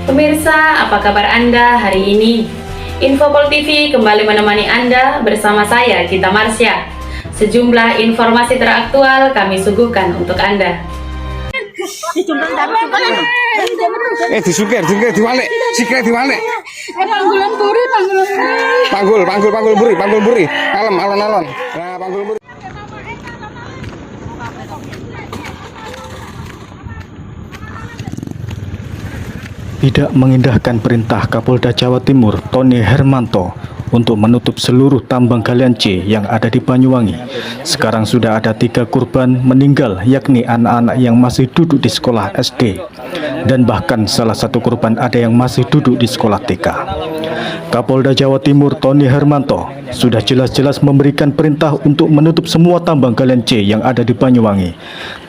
Pemirsa, apa kabar Anda hari ini? Infopol TV kembali menemani Anda bersama saya, Gita Marsya. Sejumlah informasi teraktual kami suguhkan untuk Anda. Disuker diwalek, sikre diwalek. Panggulan buri. Panggul buri. Alon. Nah, panggul buri. Tidak mengindahkan perintah Kapolda Jawa Timur Tony Hermanto untuk menutup seluruh tambang galian C yang ada di Banyuwangi. Sekarang sudah ada 3 korban meninggal, yakni anak-anak yang masih duduk di sekolah SD, dan bahkan salah satu korban ada yang masih duduk di sekolah TK. Kapolda Jawa Timur Tony Hermanto sudah jelas-jelas memberikan perintah untuk menutup semua tambang galian C yang ada di Banyuwangi.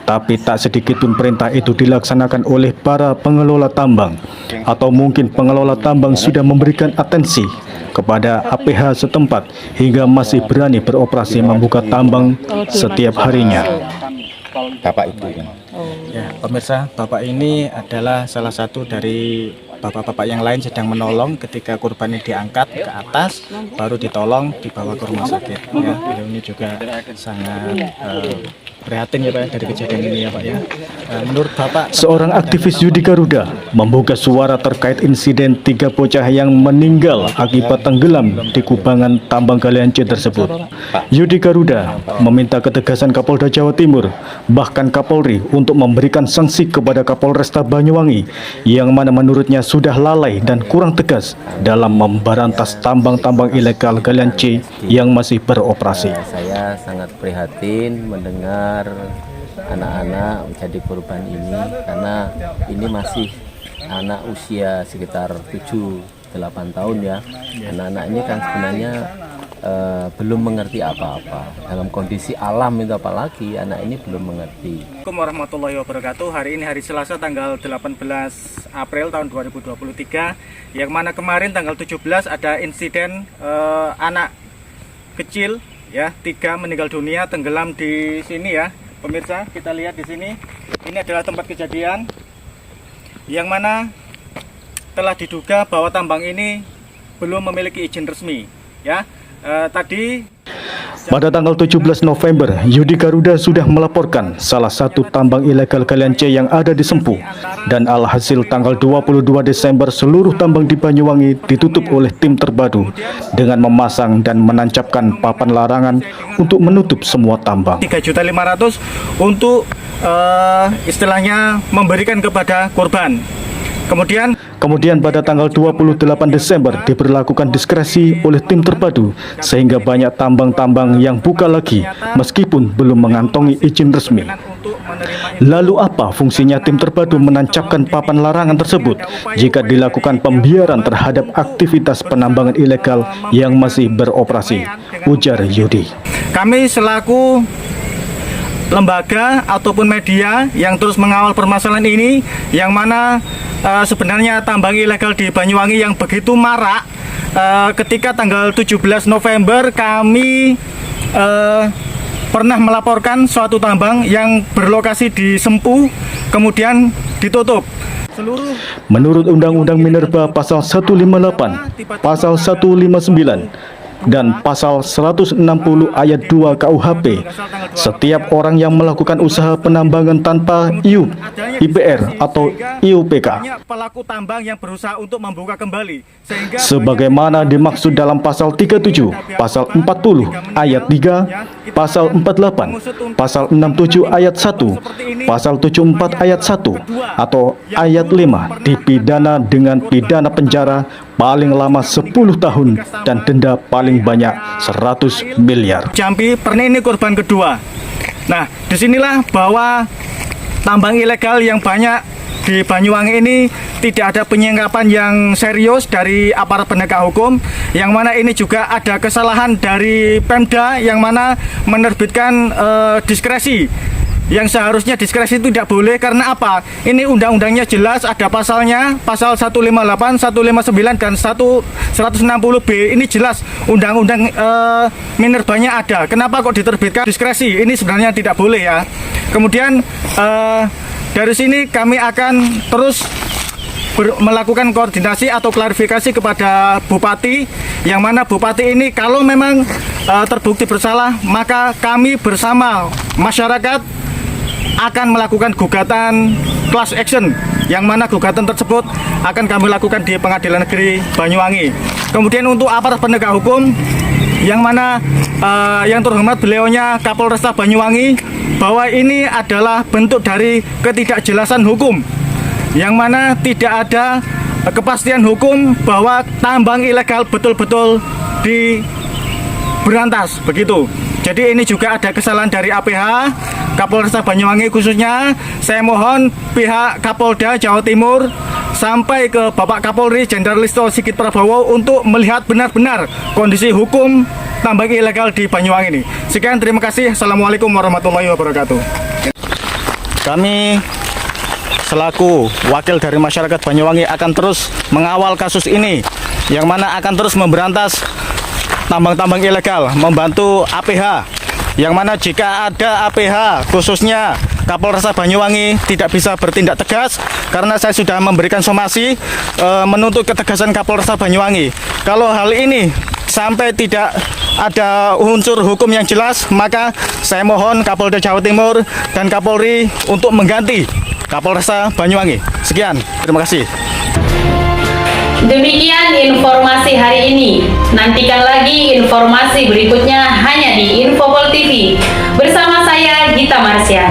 Tapi tak sedikit pun perintah itu dilaksanakan oleh para pengelola tambang, atau mungkin pengelola tambang sudah memberikan atensi kepada APH setempat hingga masih berani beroperasi membuka tambang setiap harinya. Bapak itu Ya, pemirsa, Bapak ini adalah salah satu dari bapak-bapak yang lain sedang menolong ketika korban ini diangkat ke atas, baru ditolong dibawa ke rumah sakit. Ya, beliau ini juga sangat prihatin ya Pak dari kejadian ini ya Pak ya. Menurut Bapak, Seorang aktivis Yudi Garuda membuka suara terkait insiden 3 bocah yang meninggal akibat tenggelam di kubangan tambang galian C tersebut. Yudi Garuda meminta ketegasan Kapolda Jawa Timur, bahkan Kapolri, untuk memberikan sanksi kepada Kapolresta Banyuwangi yang mana menurutnya sudah lalai dan kurang tegas dalam memberantas tambang-tambang ilegal galian C yang masih beroperasi. Saya sangat prihatin mendengar anak-anak menjadi korban ini, karena ini masih anak usia sekitar 7-8 tahun ya. Anak-anak ini kan sebenarnya belum mengerti apa-apa dalam kondisi alam itu, apalagi anak ini belum mengerti. Assalamualaikum warahmatullahi wabarakatuh. Hari ini hari Selasa tanggal 18 April tahun 2023, yang mana kemarin tanggal 17 ada insiden anak kecil ya, 3 meninggal dunia tenggelam di sini ya. Pemirsa, kita lihat di sini. Ini adalah tempat kejadian yang mana telah diduga bahwa tambang ini belum memiliki izin resmi ya. Pada tanggal 17 November, Yudi Garuda sudah melaporkan salah satu tambang ilegal galian C yang ada di Sempu, dan alhasil tanggal 22 Desember seluruh tambang di Banyuwangi ditutup oleh tim terpadu dengan memasang dan menancapkan papan larangan untuk menutup semua tambang. 3.500.000 untuk istilahnya memberikan kepada korban. Kemudian pada tanggal 28 Desember diberlakukan diskresi oleh tim terpadu, sehingga banyak tambang-tambang yang buka lagi meskipun belum mengantongi izin resmi. Lalu apa fungsinya tim terpadu menancapkan papan larangan tersebut jika dilakukan pembiaran terhadap aktivitas penambangan ilegal yang masih beroperasi? Ujar Yudi. Kami selaku lembaga ataupun media yang terus mengawal permasalahan ini, yang mana sebenarnya tambang ilegal di Banyuwangi yang begitu marak, ketika tanggal 17 November kami pernah melaporkan suatu tambang yang berlokasi di Sempu kemudian ditutup. Menurut Undang-Undang Minerba Pasal 158, Pasal 159, dan Pasal 160 Ayat 2 KUHP, setiap orang yang melakukan usaha penambangan tanpa IUP, IPR, atau IUPK, pelaku tambang yang berusaha untuk membuka kembali, sebagaimana dimaksud dalam Pasal 37, Pasal 40 Ayat 3, Pasal 48, Pasal 67 Ayat 1, Pasal 74 Ayat 1, atau Ayat 5, dipidana dengan pidana penjara paling lama 10 tahun dan denda paling banyak 100 miliar. Jambi, pernah ini korban kedua. Nah, disinilah bahwa tambang ilegal yang banyak di Banyuwangi ini tidak ada penyingkapan yang serius dari aparat penegak hukum, yang mana ini juga ada kesalahan dari Pemda yang mana menerbitkan diskresi. Yang seharusnya diskresi itu tidak boleh, karena apa? Ini undang-undangnya jelas, ada pasalnya, pasal 158, 159, dan 160B. Ini jelas undang-undang minerbanya ada. Kenapa kok diterbitkan diskresi? Ini sebenarnya tidak boleh ya. Kemudian dari sini kami akan terus melakukan koordinasi atau klarifikasi kepada Bupati, yang mana Bupati ini kalau memang terbukti bersalah, maka kami bersama masyarakat akan melakukan gugatan class action, yang mana gugatan tersebut akan kami lakukan di Pengadilan Negeri Banyuwangi. Kemudian untuk aparat penegak hukum, yang mana yang terhormat beliaunya Kapolresta Banyuwangi, bahwa ini adalah bentuk dari ketidakjelasan hukum, yang mana tidak ada kepastian hukum bahwa tambang ilegal betul-betul diberantas begitu. Jadi ini juga ada kesalahan dari APH Kapolresta Banyuwangi khususnya. Saya mohon pihak Kapolda Jawa Timur sampai ke Bapak Kapolri Jenderal Listio Sigit Prabowo untuk melihat benar-benar kondisi hukum tambang ilegal di Banyuwangi ini. Sekian, terima kasih. Assalamualaikum warahmatullahi wabarakatuh. Kami selaku wakil dari masyarakat Banyuwangi akan terus mengawal kasus ini, yang mana akan terus memberantas tambang-tambang ilegal, membantu APH, yang mana jika ada APH khususnya Kapolresta Banyuwangi tidak bisa bertindak tegas, karena saya sudah memberikan somasi menuntut ketegasan Kapolresta Banyuwangi. Kalau hal ini sampai tidak ada unsur hukum yang jelas, maka saya mohon Kapolda Jawa Timur dan Kapolri untuk mengganti Kapolresta Banyuwangi. Sekian, terima kasih. Demikian informasi hari ini. Nantikan lagi informasi berikutnya hanya di Infopol TV. Bersama saya Gita Marsya.